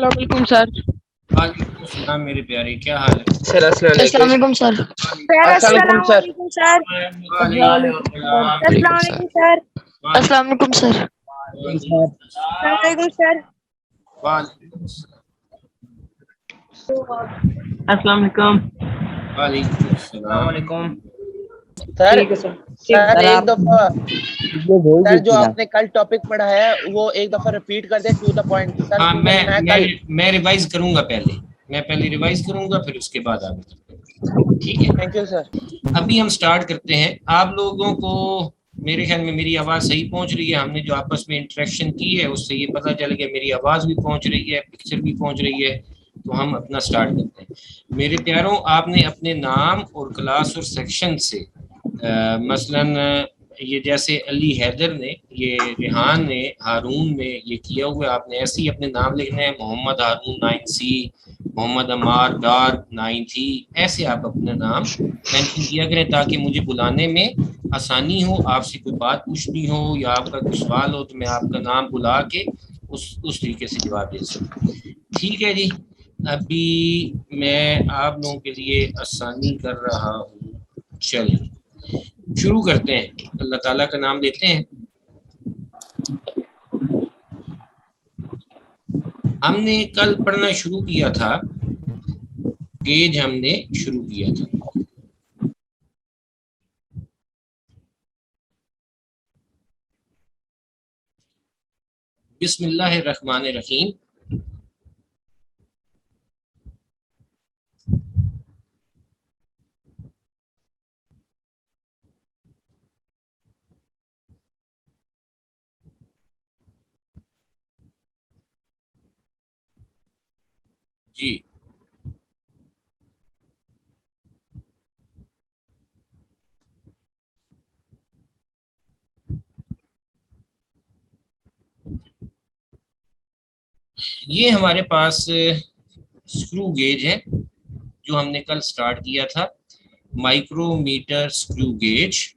अस्सलाम वालेकुम सर। वालेकुम सलाम मेरे प्यारे, क्या हाल है? सर अस्सलाम वालेकुम सर। अस्सलाम सर। वालेकुम सर। वालेकुम अस्सलाम वालेकुम सर। अस्सलाम वालेकुम सर। अस्सलाम वालेकुम सर। अस्सलाम वालेकुम। वालेकुम सलाम। सर ठीक है सर। सर एक दफा सर जो सर आपने कल टॉपिक पढ़ा है वो एक दफा रिपीट कर दे टू द पॉइंट सर, हाँ, क्योंकि मैं कल मैं रिवाइज करूंगा पहले। मैं पहले रिवाइज करूंगा, फिर उसके बाद आगे करते हैं। ठीक है, थैंक यू सर। अभी हम स्टार्ट करते हैं। आप लोगों को मेरे ख्याल में मेरी आवाज़ सही पहुंच रही है। हमने जो आपस में इंटरेक्शन की है उससे ये पता चल गया मेरी आवाज़ भी पहुंच रही है, पिक्चर भी पहुंच रही है। तो हम अपना स्टार्ट करते हैं। मेरे प्यारों, आपने अपने नाम और क्लास और सेक्शन से मसलन ये जैसे अली हैदर ने, ये रेहान ने, हारून ने ये किया हुआ है, आपने ऐसे ही अपने नाम लिखने हैं। मोहम्मद हारून 9C, मोहम्मद अमार डार 9 ऐसे आप अपना नाम मेंशन किया करें ताकि मुझे बुलाने में आसानी हो। आपसे कोई बात पूछनी हो या आपका कोई सवाल हो तो मैं आपका नाम बुला के उस तरीके से जवाब दे सकूँ। ठीक है जी, अभी मैं आप लोगों के लिए आसानी कर रहा हूँ। चलिए शुरू करते हैं, अल्लाह ताला का नाम लेते हैं। हमने कल पढ़ना शुरू किया था, गेज हमने शुरू किया था। बिस्मिल्लाहिर्रहमानिर्रहीम। जी, ये हमारे पास स्क्रू गेज है जो हमने कल स्टार्ट किया था, micrometer screw gauge.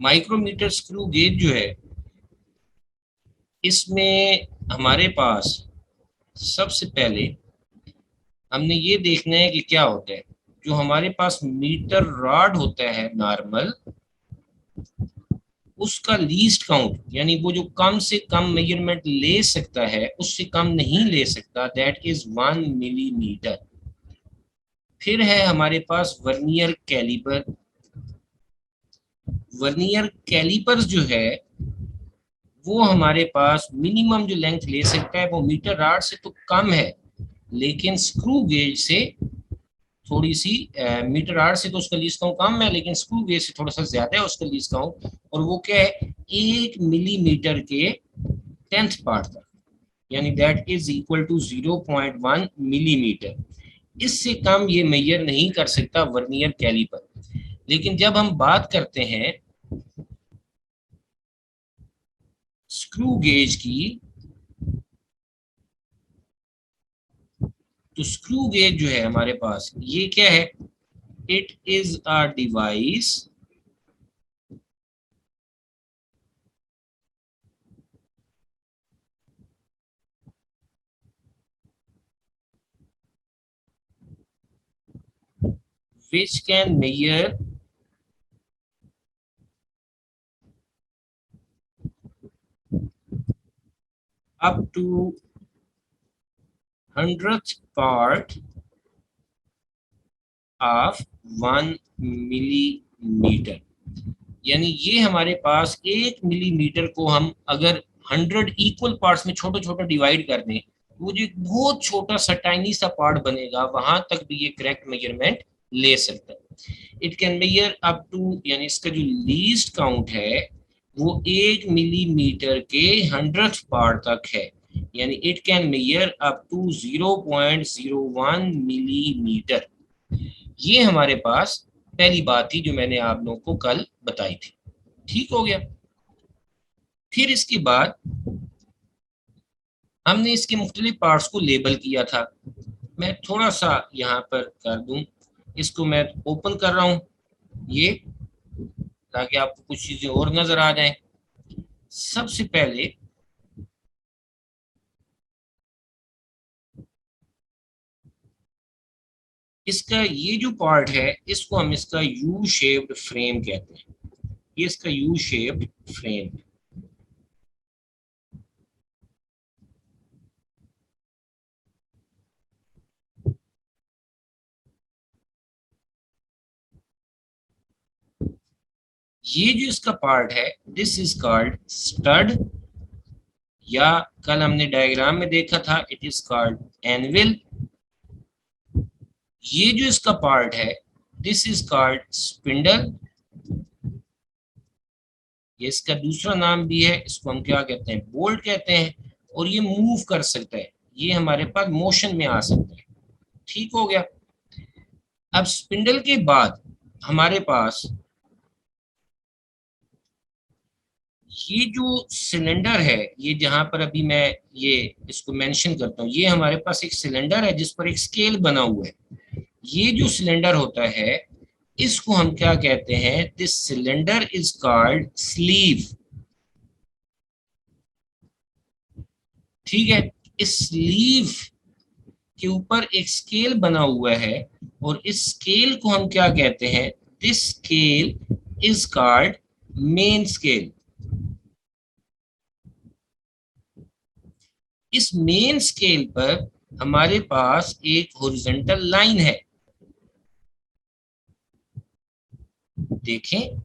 Micrometer screw gauge जो है, इसमें हमारे पास सबसे पहले हमने ये देखना है कि क्या होता है। जो हमारे पास मीटर रॉड होता है नॉर्मल, उसका लीस्ट काउंट यानी वो जो कम से कम मेजरमेंट ले सकता है उससे कम नहीं ले सकता, दैट इज 1 मिलीमीटर। फिर है हमारे पास वर्नियर कैलिपर। वर्नियर कैलिपर्स जो है वो हमारे पास मिनिमम जो लेंथ ले सकता है वो मीटर रॉड से तो कम है, लेकिन स्क्रू गेज से थोड़ी सी मीटर रॉड से तो उसका लीस्ट काउंट कम है, लेकिन स्क्रू गेज से थोड़ा सा ज्यादा है उसका लीस्ट काउंट। और वो क्या है, 1 मिलीमीटर के 10th पार्ट तक, यानी that is equal to 0.1 millimetre. इससे कम ये मेजर नहीं कर सकता वर्नियर कैलिपर। लेकिन जब हम बात करते हैं स्क्रू गेज की, तो स्क्रू गेज जो है हमारे पास ये क्या है, it is a device which can measure up to 100th part of 1 millimetre. यानी ये हमारे पास 1 मिलीमीटर को हम अगर 100 इक्वल पार्ट्स में छोटे छोटे डिवाइड कर दें, वो जो एक बहुत छोटा सा टाइनी सा पार्ट बनेगा, वहां तक भी ये करेक्ट मेजरमेंट ले सकता है। It can measure up to, यानी इसका जो लीस्ट काउंट है वो 1 मिलीमीटर के 100th पार्ट तक है, यानी it can measure up to 0.01 millimetre. ये हमारे पास पहली बात थी जो मैंने आप लोगों को कल बताई थी। ठीक हो गया। फिर इसके बाद हमने इसके मुख्तलिफ पार्ट्स को लेबल किया था। मैं थोड़ा सा यहाँ पर कर दूं, इसको मैं ओपन कर रहा हूँ ये, ताकि आपको कुछ चीजें और नजर आ जाएं। सबसे पहले इसका ये जो पार्ट है, इसको हम इसका यू शेप्ड फ्रेम कहते हैं। ये इसका यू शेप्ड फ्रेम। ये जो इसका पार्ट है, दिस इज कॉल्ड स्टड, या कल हमने डायग्राम में देखा था, इट इज कॉल्ड एनविल। ये जो इसका पार्ट है, दिस इज कॉल्ड स्पिंडल। ये इसका दूसरा नाम भी है, इसको हम क्या कहते हैं, बोल्ट कहते हैं। और ये मूव कर सकता है, ये हमारे पास मोशन में आ सकता है। ठीक हो गया। अब स्पिंडल के बाद हमारे पास ये जो सिलेंडर है, ये जहां पर अभी मैं ये इसको मेंशन करता हूँ, ये हमारे पास एक सिलेंडर है जिस पर एक स्केल बना हुआ है। ये जो सिलेंडर होता है, इसको हम क्या कहते हैं, this cylinder is called sleeve. ठीक है। इस स्लीव के ऊपर एक स्केल बना हुआ है, और इस स्केल को हम क्या कहते हैं, this scale is called main scale. इस मेन स्केल पर हमारे पास एक हॉरिजॉन्टल लाइन है। देखें,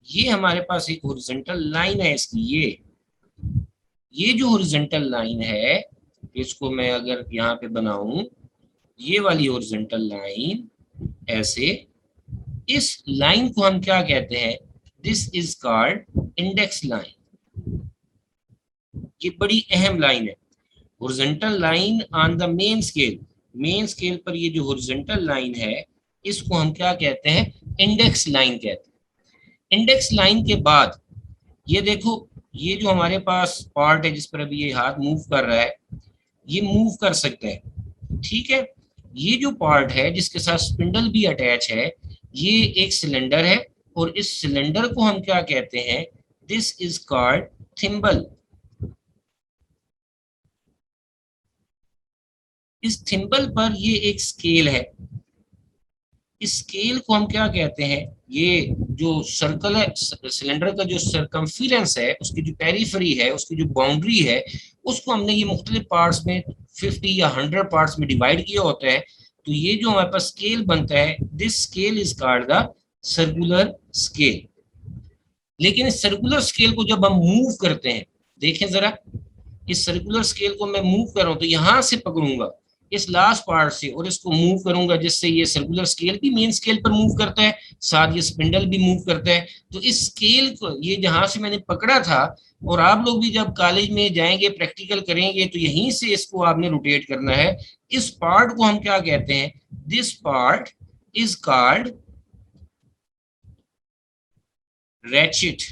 ये हमारे पास एक हॉरिजॉन्टल लाइन है इसकी। ये जो हॉरिजॉन्टल लाइन है, इसको मैं अगर यहाँ पे बनाऊं, ये वाली हॉरिजॉन्टल लाइन ऐसे, इस लाइन को हम क्या कहते हैं, this is called index line. ये बड़ी अहम लाइन है, horizontal line on the main scale. Main scale पर ये जो हॉरिजॉन्टल लाइन है, इसको हम क्या कहते हैं, इंडेक्स लाइन कहते हैं। इंडेक्स लाइन के बाद ये देखो, ये जो हमारे पास पार्ट है जिस पर अभी ये हाथ मूव कर रहा है, ये मूव कर सकते हैं। ठीक है। ये जो पार्ट है जिसके साथ स्पिंडल भी अटैच है, ये एक सिलेंडर है, और इस सिलेंडर को हम क्या कहते हैं, दिस इज कॉल्ड थिम्बल। इस थिम्बल पर ये एक स्केल है। इस स्केल को हम क्या कहते हैं, ये जो सर्कल है, सिलेंडर का जो सरकमफेरेंस है, उसकी जो पेरीफेरी है, उसकी जो बाउंड्री है, उसको हमने ये मुख्तलिफ पार्ट्स में 50 या 100 पार्ट्स में डिवाइड किया होता है। तो ये जो हमारे पास स्केल बनता है, this scale is called the circular scale. लेकिन इस सर्कुलर स्केल को जब हम मूव करते हैं, देखें जरा, इस सर्कुलर स्केल को मैं मूव कर रहा हूं, तो यहां से पकड़ूंगा इस लास्ट पार्ट से, और इसको मूव करूंगा, जिससे ये सर्कुलर स्केल भी मेन स्केल पर मूव करता है, साथ ये स्पिंडल भी मूव करता है। तो इस स्केल को, ये जहां से मैंने पकड़ा था, और आप लोग भी जब कॉलेज में जाएंगे, प्रैक्टिकल करेंगे, तो यहीं से इसको आपने रोटेट करना है। इस पार्ट को हम क्या कहते हैं, this part is called ratchet,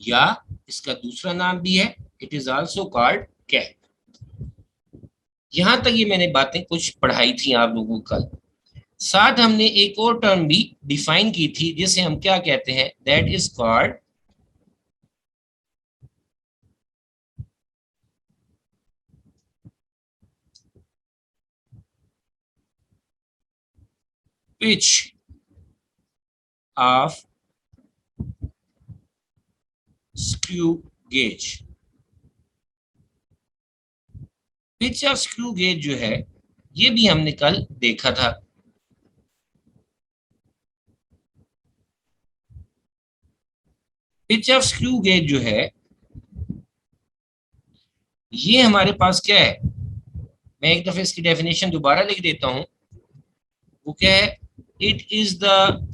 या इसका दूसरा नाम भी है, it is also called cap. यहां तक ये मैंने बातें कुछ पढ़ाई थी आप लोगों को कल। साथ हमने एक और टर्म भी डिफाइन की थी, जिसे हम क्या कहते हैं, that is called pitch of screw gauge. Pitch of screw gauge जो है, ये भी हमने कल देखा था। पिच ऑफ स्क्रू गेज जो है, ये हमारे पास क्या है, मैं एक दफे इसकी डेफिनेशन दोबारा लिख देता हूं। वो क्या है, it is the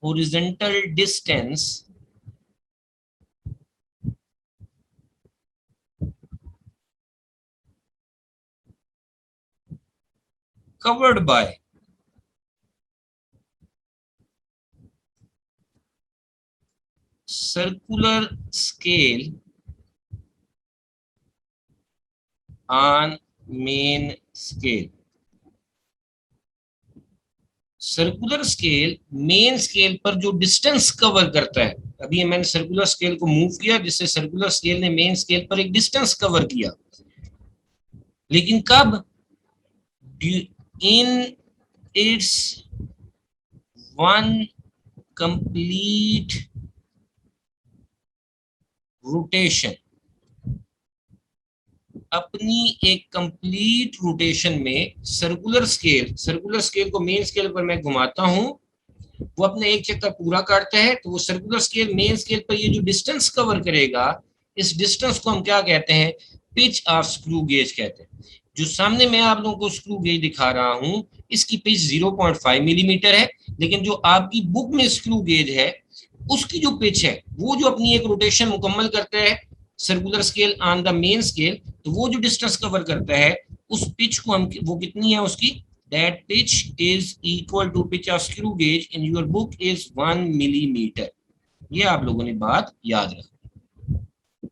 horizontal distance covered by circular scale on main scale. Circular scale main scale पर जो डिस्टेंस कवर करता है, अभी मैंने सर्कुलर स्केल को मूव किया जिससे सर्कुलर स्केल ने मेन स्केल पर एक डिस्टेंस कवर किया, लेकिन कब? In its one complete rotation, अपनी एक कंप्लीट रोटेशन में सर्कुलर स्केल को मेन स्केल पर मैं घुमाता हूं, वो अपने एक चक्कर पूरा काटता है, तो वो सर्कुलर स्केल मेन स्केल पर ये जो डिस्टेंस कवर करेगा, इस डिस्टेंस को हम क्या कहते हैं? पिच ऑफ स्क्रू गेज कहते हैं। जो सामने मैं आप लोगों को स्क्रू गेज दिखा रहा हूं, इसकी पिच 0.5 मिलीमीटर है, लेकिन जो आपकी बुक में स्क्रू गेज है उसकी जो पिच है, वो जो अपनी एक रोटेशन मुकम्मल करता है circular scale on the main scale, तो वो जो डिस्टेंस कवर करता है उस पिच को हम, वो कितनी है उसकी, that pitch is equal to pitch of screw gauge in your book is 1 millimeter. ये आप लोगों ने बात याद रखनी।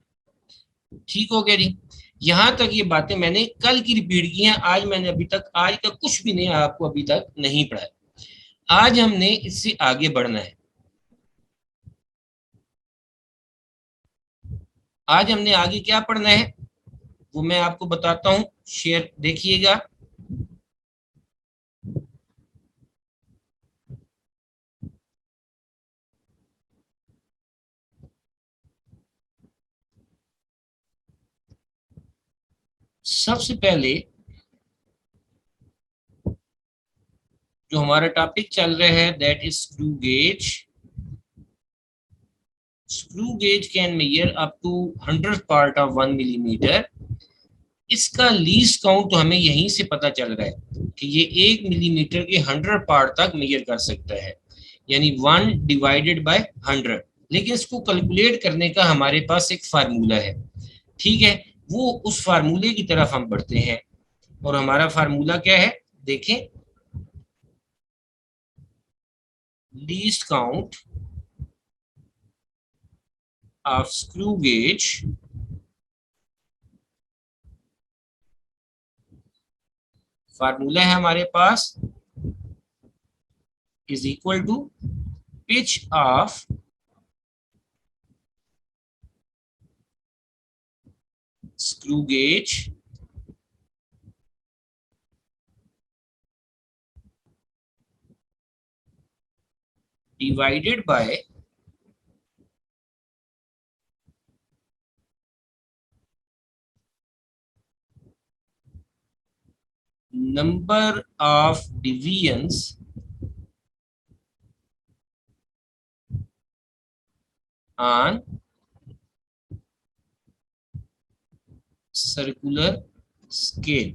ठीक हो गया जी? यहां तक ये बातें मैंने कल की रिपीट की हैं, आज तक कुछ भी नहीं आपको अभी तक नहीं पढ़ाया। आज हमने इससे आगे बढ़ना है। आज हमने आगे क्या पढ़ना है वो मैं आपको बताता हूं, शेयर देखिएगा। सबसे पहले जो हमारा टॉपिक चल रहा है that is screw gauge. Screw gauge can measure up to 100th part of 1 millimetre. इसका लीस्ट काउंट तो हमें यहीं से पता चल रहा है कि ये 1 मिलीमीटर के 100 पार्ट तक मेजर कर सकता है, यानी 1 डिवाइडेड बाय 100। लेकिन इसको कैलकुलेट करने का हमारे पास एक फार्मूला है, ठीक है? वो उस फार्मूले की तरफ हम बढ़ते हैं, और हमारा फार्मूला क्या है देखें, least count of screw gauge formula है हमारे पास is equal to pitch of screw gauge divided by number of divisions on circular scale।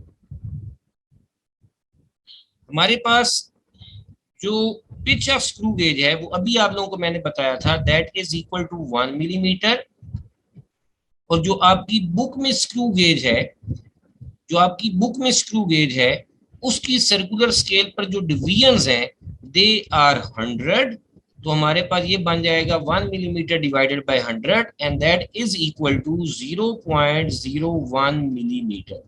हमारे पास जो पिच ऑफ स्क्रू गेज है वो अभी आप लोगों को मैंने बताया था that is equal to 1 millimetre, और जो आपकी बुक में स्क्रू गेज है, जो आपकी बुक में स्क्रू गेज है उसकी सर्कुलर स्केल पर जो डिवीजंस हैं दे आर 100। तो हमारे पास ये बन जाएगा 1 millimetre divided by 100 and that is equal to 0.01 millimetre.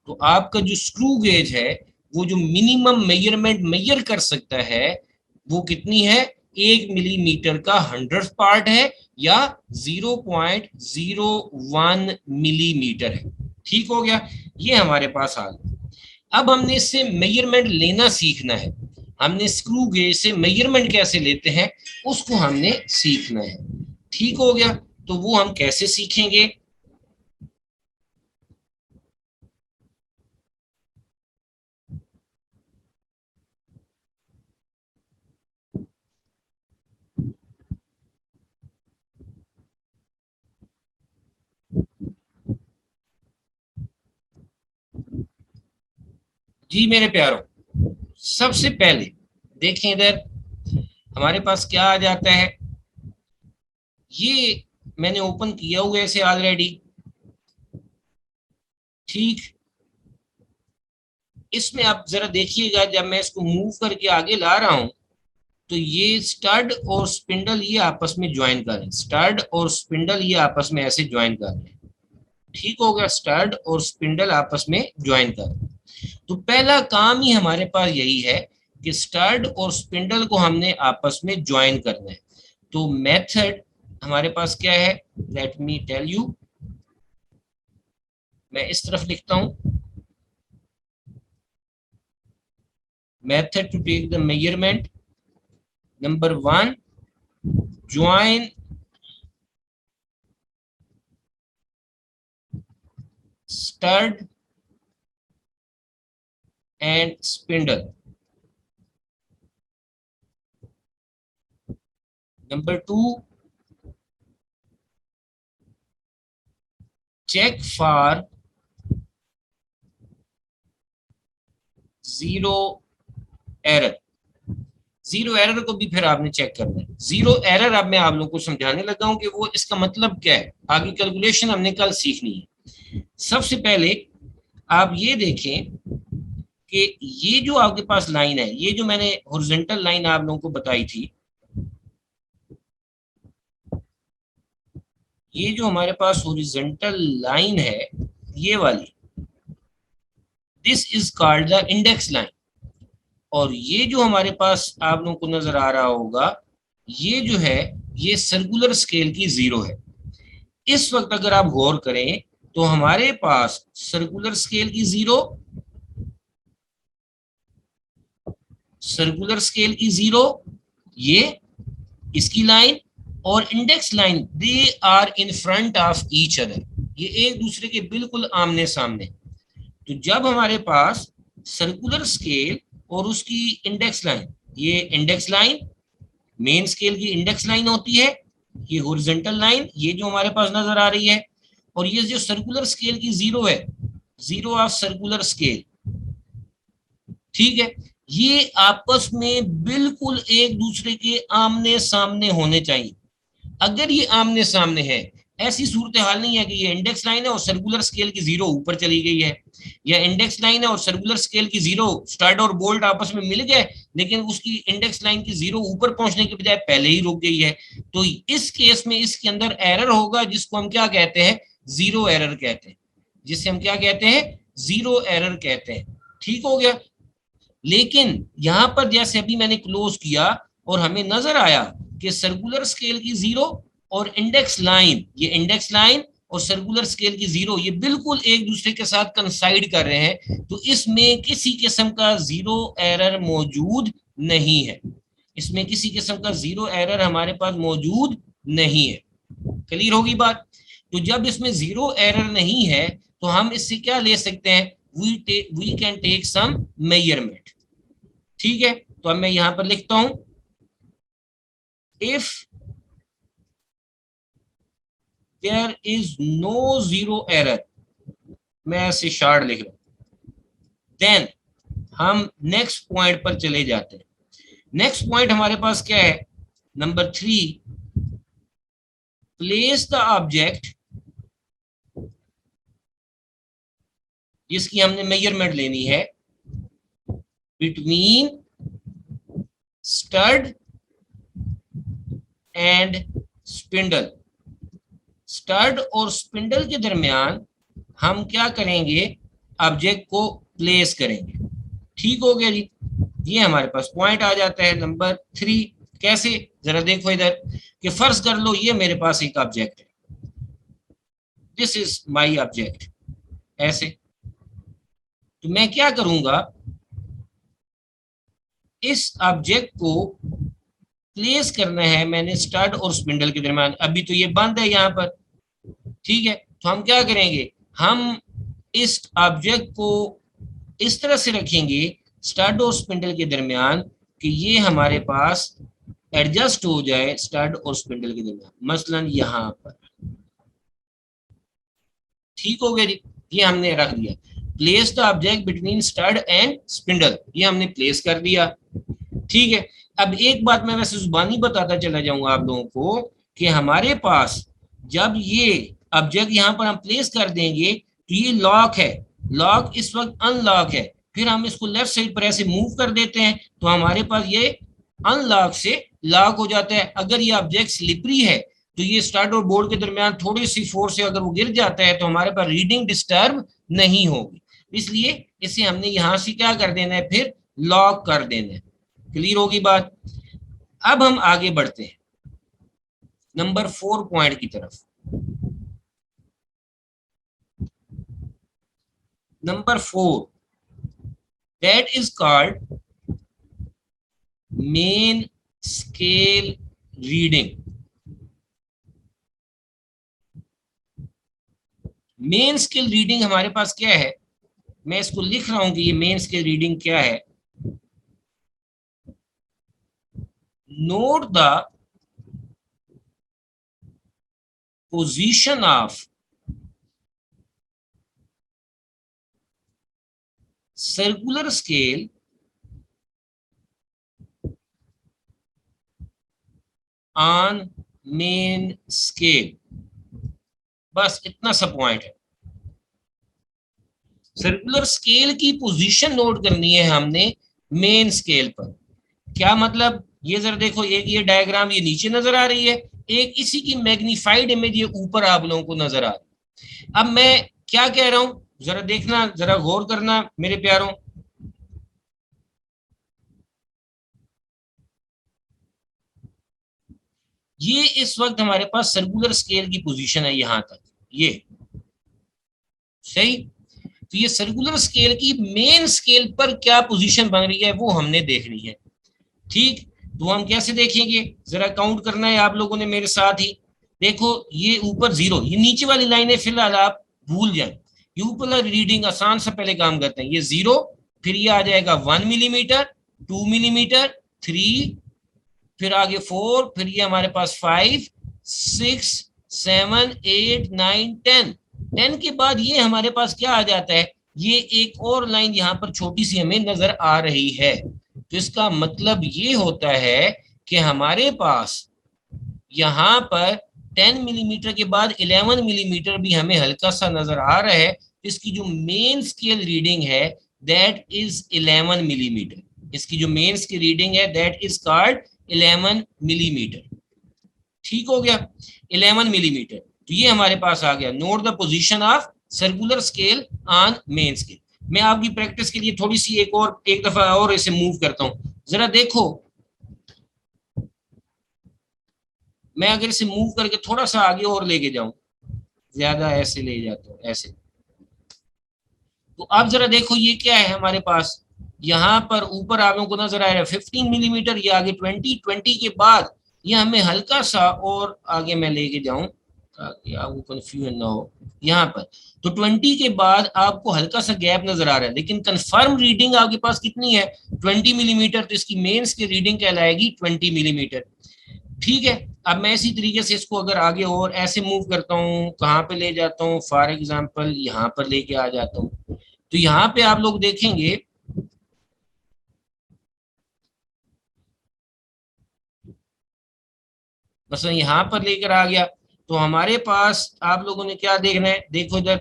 तो आपका जो स्क्रू गेज है वो जो मिनिमम मेजरमेंट मेजर कर सकता है वो कितनी है, 1 मिलीमीटर का 100th पार्ट है या 0.01 मिलीमीटर है। ठीक हो गया? ये हमारे पास आ गया। अब हमने इससे मेजरमेंट लेना सीखना है। हमने स्क्रू गेज से मेजरमेंट कैसे लेते हैं उसको हमने सीखना है। ठीक हो गया? तो वो हम कैसे सीखेंगे? जी मेरे प्यारों, सबसे पहले देखें इधर हमारे पास क्या आ जाता है। ये मैंने ओपन किया हुआ है इसे ऑलरेडी, ठीक। इसमें आप जरा देखिएगा, जब मैं इसको मूव करके आगे ला रहा हूं तो ये स्टड और स्पिंडल ये आपस में ज्वाइन कर रहे हैं, स्टड और स्पिंडल ये आपस में ऐसे ज्वाइन कर रहे हैं। ठीक हो गया, स्टड और स्पिंडल आपस में ज्वाइन कर रहे हैं। तो पहला काम ही हमारे पास यही है कि स्टड और स्पिंडल को हमने आपस में ज्वाइन करना है। तो मेथड हमारे पास क्या है, लेट मी टेल यू, मैं इस तरफ लिखता हूं, method to take the measurement, number 1, join stud and spindle. Number 2, check for zero error. जीरो एरर को भी फिर आपने चेक करना है। जीरो एरर अब मैं आप लोगों को समझाने लगा हूं कि वो इसका मतलब क्या है, आगे कैलकुलेशन हमने कल सीखनी है। सबसे पहले आप ये देखें कि ये जो आपके पास लाइन है, ये जो मैंने हॉरिजॉन्टल लाइन आप लोगों को बताई थी, ये जो हमारे पास हॉरिजॉन्टल लाइन है ये वाली, this is called the index line. और ये जो हमारे पास आप लोगों को नजर आ रहा होगा, ये जो है ये सर्कुलर स्केल की जीरो है। इस वक्त अगर आप गौर करें तो हमारे पास सर्कुलर स्केल की जीरो, सर्कुलर स्केल की जीरो, ये इसकी लाइन और index line, they are in front of each other, ये एक दूसरे के बिल्कुल आमने सामने। तो जब हमारे पास सर्कुलर स्केल और उसकी इंडेक्स लाइन, ये इंडेक्स लाइन मेन स्केल की इंडेक्स लाइन होती है, ये हॉरिजॉन्टल लाइन ये जो हमारे पास नजर आ रही है, और ये जो सर्कुलर स्केल की जीरो है, जीरो ऑफ सर्कुलर स्केल, ठीक है, ये आपस में बिल्कुल एक दूसरे के आमने सामने होने चाहिए। अगर ये आमने सामने है, ऐसी सूरत हाल नहीं है कि ये इंडेक्स लाइन है और सर्कुलर स्केल की जीरो ऊपर चली गई है, या इंडेक्स लाइन है और सर्कुलर स्केल की जीरो स्टार्ट और बोल्ट आपस में मिल गए, लेकिन उसकी इंडेक्स लाइन की जीरो ऊपर पहुंचने के बजाय पहले ही रुक गई है। तो इस केस में इसके अंदर एरर होगा, जिसको हम क्या कहते हैं, जीरो एरर कहते हैं, जिसे हम क्या कहते हैं, जीरो एरर कहते हैं। ठीक हो गया। लेकिन यहां पर जैसे अभी मैंने क्लोज किया और हमें नजर आया कि सर्कुलर स्केल की जीरो और इंडेक्स लाइन, ये इंडेक्स लाइन और सर्कुलर स्केल की जीरो ये बिल्कुल एक दूसरे के साथ कंसाइड कर रहे हैं, तो इसमें किसी किस्म का जीरो एरर मौजूद नहीं है, इसमें किसी किस्म का जीरो एरर हमारे पास मौजूद नहीं है। क्लियर होगी बात। तो जब इसमें जीरो एरर नहीं है तो हम इससे क्या ले सकते हैं, we can take some measurement. ठीक है, तो अब मैं यहां पर लिखता हूं, if there is no zero error, मैं ऐसे शार्ट लिख रहा हूं, देन हम नेक्स्ट पॉइंट पर चले जाते हैं। नेक्स्ट पॉइंट हमारे पास क्या है, नंबर 3, प्लेस द ऑब्जेक्ट, जिसकी हमने मेजरमेंट लेनी है, between stud and spindle. Stud और स्पिंडल के दरमियान हम क्या करेंगे, ऑब्जेक्ट को प्लेस करेंगे। ठीक हो गया जी, ये हमारे पास पॉइंट आ जाता है नंबर 3। कैसे, जरा देखो इधर कि फर्ज कर लो ये मेरे पास एक ऑब्जेक्ट है, दिस इज माय ऑब्जेक्ट, ऐसे। तो मैं क्या करूंगा, इस ऑब्जेक्ट को प्लेस करना है मैंने स्टड और स्पिंडल के दरमियान। अभी तो ये बंद है यहाँ पर, ठीक है, तो हम क्या करेंगे, हम इस ऑब्जेक्ट को इस तरह से रखेंगे स्टड और स्पिंडल के दरमियान कि ये हमारे पास एडजस्ट हो जाए स्टड और स्पिंडल के दरमियान, मसलन यहाँ पर। ठीक हो गया जी, ये हमने रख दिया, place the object between stud and spindle, ये हमने प्लेस कर दिया। ठीक है, अब एक बात मैं वैसे जुबानी बताता चला जाऊंगा आप लोगों को कि हमारे पास जब ये ऑब्जेक्ट यहाँ पर हम प्लेस कर देंगे तो ये लॉक है, लॉक इस वक्त अनलॉक है, फिर हम इसको लेफ्ट साइड पर ऐसे मूव कर देते हैं तो हमारे पास ये अनलॉक से लॉक हो जाता है। अगर ये ऑब्जेक्ट स्लिपरी है तो ये स्टार्ट और बोर्ड के दरमियान थोड़ी सी फोर्स से अगर वो गिर जाता है तो हमारे पास रीडिंग डिस्टर्ब नहीं होगी, इसलिए इसे हमने यहां से क्या कर देना है, फिर लॉक कर देना है। क्लियर होगी बात। अब हम आगे बढ़ते हैं नंबर 4 पॉइंट की तरफ। Number 4 that is called main scale reading। Main scale reading हमारे पास क्या है, मैं इसको लिख रहा हूं कि ये मेन स्केल रीडिंग क्या है। Note the position of circular scale on main scale. बस इतना सा पॉइंट है। सर्कुलर स्केल की पोजीशन नोट करनी है हमने मेन स्केल पर। क्या मतलब, ये जरा देखो, एक ये डायग्राम ये नीचे नजर आ रही है, एक इसी की मैग्नीफाइड इमेज ये ऊपर आप लोगों को नजर आ रही है। अब मैं क्या कह रहा हूं, जरा देखना, जरा गौर करना मेरे प्यारों। ये इस वक्त हमारे पास सर्कुलर स्केल की पोजीशन है यहां तक, ये सही। तो ये सर्कुलर स्केल की मेन स्केल पर क्या पोजीशन बन रही है वो हमने देखनी है। ठीक, तो हम कैसे देखेंगे, जरा काउंट करना है आप लोगों ने मेरे साथ ही। देखो ये ऊपर 0, ये नीचे वाली लाइनें फिलहाल आप भूल जाए। ये ऊपर वाली रीडिंग आसान से पहले काम करते हैं। ये 0, फिर ये आ जाएगा 1 मिलीमीटर, 2 मिलीमीटर, 3, फिर आगे 4, फिर ये हमारे पास 5, 6, 7, 8, 9, 10। 10 के बाद ये हमारे पास क्या आ जाता है, ये एक और लाइन यहाँ पर छोटी सी हमें नजर आ रही है। तो इसका मतलब ये होता है कि हमारे पास यहाँ पर 10 मिलीमीटर के बाद 11 मिलीमीटर भी हमें हल्का सा नजर आ रहा है। इसकी जो मेन स्केल रीडिंग है दैट इज 11 मिलीमीटर। इसकी जो मेन स्केल रीडिंग है दैट इज कॉल्ड 11 मिलीमीटर। ठीक हो गया, 11 मिलीमीटर। तो ये हमारे पास आ गया। Note the position of circular scale on main scale. मैं आपकी प्रैक्टिस के लिए थोड़ी सी एक दफा और इसे मूव करता हूं, जरा देखो। मैं अगर इसे मूव करके थोड़ा सा आगे और लेके जाऊं, ज्यादा ऐसे ले जाता हूं ऐसे, तो अब जरा देखो ये क्या है हमारे पास। यहाँ पर ऊपर आप लोगों को नजर आ रहा है 15 मिलीमीटर, ये आगे 20 के बाद ये हमें हल्का सा और आगे मैं लेके जाऊं ताकि आपको कंफ्यूजन ना हो। यहाँ पर तो 20 के बाद आपको हल्का सा गैप नजर आ रहा है, लेकिन कंफर्म रीडिंग आपके पास कितनी है, 20 मिलीमीटर। तो इसकी मेंस की रीडिंग कहलाएगी 20 मिलीमीटर। ठीक है, अब मैं इसी तरीके से इसको अगर आगे और ऐसे मूव करता हूँ, कहाँ पे ले जाता हूँ, फॉर एग्जाम्पल यहाँ पर लेके आ जाता हूँ। तो यहाँ पे आप लोग देखेंगे मतलब यहाँ पर लेकर आ गया, तो हमारे पास आप लोगों ने क्या देखना है, देखो इधर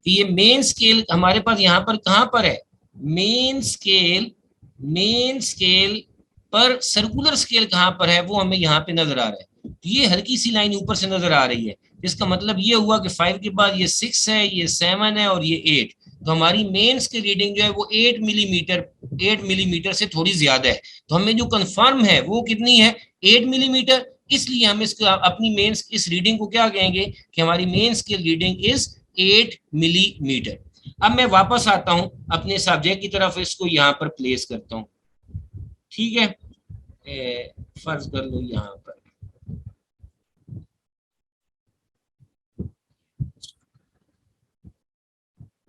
कि ये मेन स्केल हमारे पास यहाँ पर कहाँ पर है, मेन स्केल। मेन स्केल पर सर्कुलर स्केल कहाँ पर है वो हमें यहाँ पे नजर आ रहा है। तो ये हल्की सी लाइन ऊपर से नजर आ रही है, इसका मतलब ये हुआ कि 5 के बाद ये 6 है, ये 7 है और ये 8। तो हमारी मेंस की रीडिंग जो है वो 8 मिलीमीटर से थोड़ी ज्यादा है। तो हमें जो कंफर्म है वो कितनी है, 8 मिलीमीटर। इसलिए हम इसको अपनी मेंस इस रीडिंग को क्या कहेंगे कि हमारी मेंस की रीडिंग इज 8 मिलीमीटर। अब मैं वापस आता हूं अपने सब्जेक्ट की तरफ, इसको यहाँ पर प्लेस करता हूं। ठीक है, फर्ज कर लो यहाँ पर,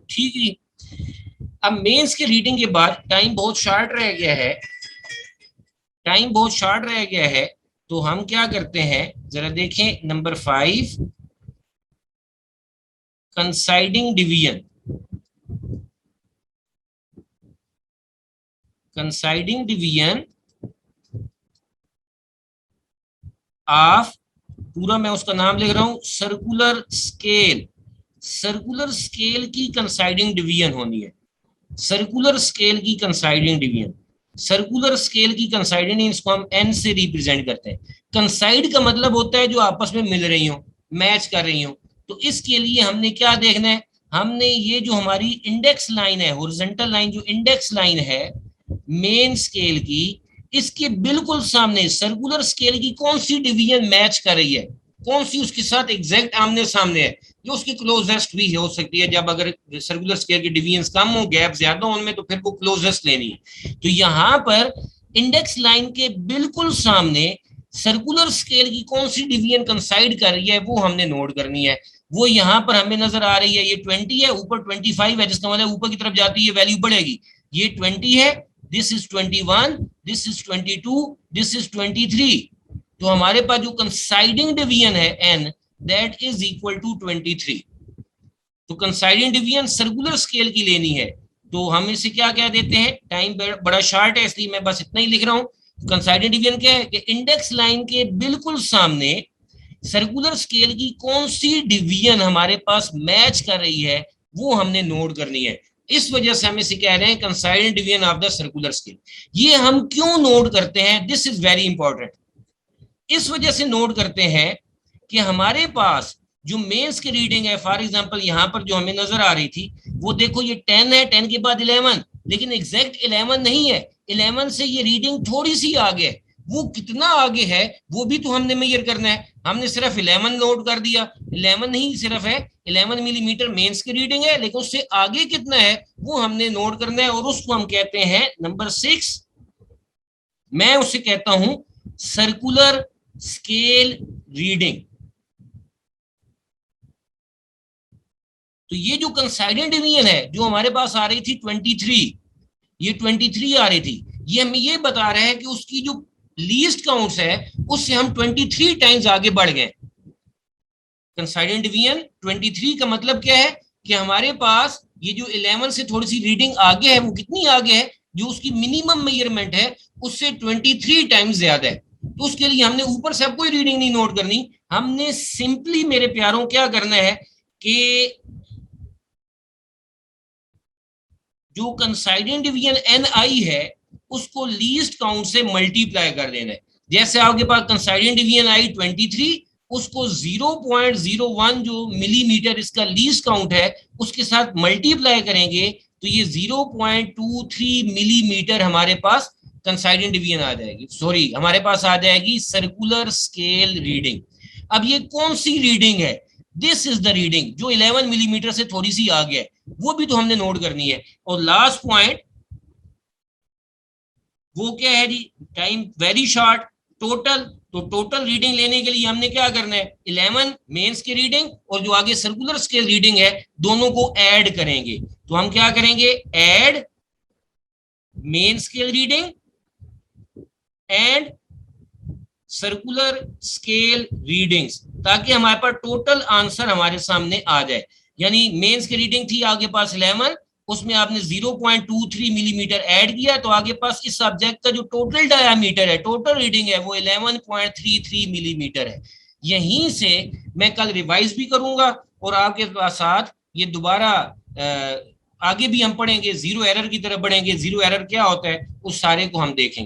ठीक है। अब मेंस के रीडिंग के बाद टाइम बहुत शॉर्ट रह गया है, टाइम बहुत शॉर्ट रह गया है। तो हम क्या करते हैं, जरा देखें नंबर 5, कंसाइडिंग डिवीजन। कंसाइडिंग डिवीजन ऑफ, पूरा मैं उसका नाम लिख रहा हूं, सर्कुलर स्केल। सर्कुलर स्केल की कंसाइडिंग डिवीजन होनी है। सर्कुलर स्केल की कंसाइडिंग डिवीजन, सर्कुलर स्केल की कंसाइडिंग इसको हम एन से रिप्रेजेंट करते हैं। कंसाइड का मतलब होता है जो आपस में मिल रही हो, मैच कर रही हो। तो इसके लिए हमने क्या देखना है, हमने ये जो हमारी इंडेक्स लाइन है, हॉरिजॉन्टल लाइन जो इंडेक्स लाइन है मेन स्केल की, इसके बिल्कुल सामने सर्कुलर स्केल की कौन सी डिवीजन मैच कर रही है, कौन सी उसके साथ एग्जैक्ट आमने सामने है, जो उसकी क्लोजेस्ट भी हो सकती है। जब अगर सर्कुलर स्केल की डिवीजन कम हो, गैप ज्यादा हो उनमें, तो फिर वो क्लोजेस्ट लेनी है। तो यहाँ पर इंडेक्स लाइन के बिल्कुल सामने सर्कुलर स्केल की कौन सी डिवीजन कंसाइड कर रही है वो हमने नोट करनी है। वो यहाँ पर हमें नजर आ रही है, ये 20 है, ऊपर 25 है, जिसका मतलब ऊपर की तरफ जाती है वैल्यू बढ़ेगी। ये 20 है, this is 21, this is 22, this is 23। तो हमारे पास जो कंसाइडिंग डिवीजन है N, that is equal to 23। तो कंसाइडिंग डिवीजन सर्कुलर स्केल की लेनी है, तो हम इसे क्या क्या देते हैं, टाइम बड़ा शार्ट है इसलिए मैं बस इतना ही लिख रहा हूं। कंसाइडिंग डिवीजन क्या है कि इंडेक्स लाइन के बिल्कुल सामने सर्कुलर स्केल की कौन सी डिवीजन हमारे पास मैच कर रही है वो हमने नोट करनी है। इस वजह से हम इसे कह रहे हैं coinciding division of the circular scale. ये हम क्यों नोट करते हैं, दिस इज वेरी इंपॉर्टेंट। इस वजह से नोट करते हैं कि हमारे पास जो मेंस की रीडिंग है, फॉर एग्जांपल यहाँ पर जो हमें नजर आ रही थी, वो देखो ये 10 है, 10 के बाद 11, लेकिन एग्जैक्ट 11 नहीं है, 11 से ये रीडिंग थोड़ी सी आगे है। वो कितना आगे है वो भी तो हमने मेजर करना है। हमने सिर्फ 11 नोट कर दिया, 11 नहीं सिर्फ है, 11 मिलीमीटर मेंस की रीडिंग है, लेकिन उससे आगे कितना है वो हमने नोट करना है, और उसको हम कहते हैं नंबर 6। मैं उसे कहता हूं सर्कुलर स्केल रीडिंग। तो ये जो कंसाइडेंट डिवीजन है जो हमारे पास आ रही थी 23, ये 23 आ रही थी, ये हमें ये बता रहे हैं कि उसकी जो लीस्ट काउंट्स है उससे हम 23 टाइम्स आगे बढ़ गए। कंसाइडेंट डिवीजन 23 का मतलब क्या है कि हमारे पास ये जो 11 से थोड़ी सी रीडिंग आगे है, वो कितनी आगे है, जो उसकी मिनिमम मेजरमेंट है उससे 23 टाइम्स ज्यादा है। तो उसके लिए हमने ऊपर से कोई रीडिंग नहीं नोट करनी, हमने सिंपली मेरे प्यारों क्या करना है कि जो कंसाइडेंट डिवीजन एन आई है उसको लीस्ट काउंट से मल्टीप्लाई कर देना है। जैसे आपके पास कंसाइडेंट डिवीजन आई 23, उसको 0.01 जो मिलीमीटर इसका लीस्ट काउंट है उसके साथ मल्टीप्लाई करेंगे तो ये 0.23 मिलीमीटर हमारे पास कंसाइडेंट डिवीजन आ जाएगी, सॉरी हमारे पास आ जाएगी सर्कुलर स्केल रीडिंग। अब ये कौन सी रीडिंग है, दिस इज द रीडिंग जो 11 मिलीमीटर से थोड़ी सी आगे है, वो भी तो हमने नोट करनी है। और लास्ट पॉइंट वो क्या है जी, टाइम वेरी शॉर्ट, टोटल। तो टोटल रीडिंग लेने के लिए हमने क्या करना है, 11 मेंस की रीडिंग और जो आगे सर्कुलर स्केल रीडिंग है दोनों को ऐड करेंगे। तो हम क्या करेंगे, add main scale reading and circular scale readings, ताकि हमारे पास टोटल आंसर हमारे सामने आ जाए। यानी मेंस की रीडिंग थी आपके पास 11, उसमें आपने 0.23 मिलीमीटर ऐड किया, तो आगे पास इस सब्जेक्ट का जो टोटल डायामीटर है, टोटल रीडिंग है, वो 11.33 मिलीमीटर है। यहीं से मैं कल रिवाइज भी करूंगा और आपके साथ ये दोबारा आगे भी हम पढ़ेंगे, जीरो एरर की तरफ बढ़ेंगे। जीरो एरर क्या होता है उस सारे को हम देखेंगे।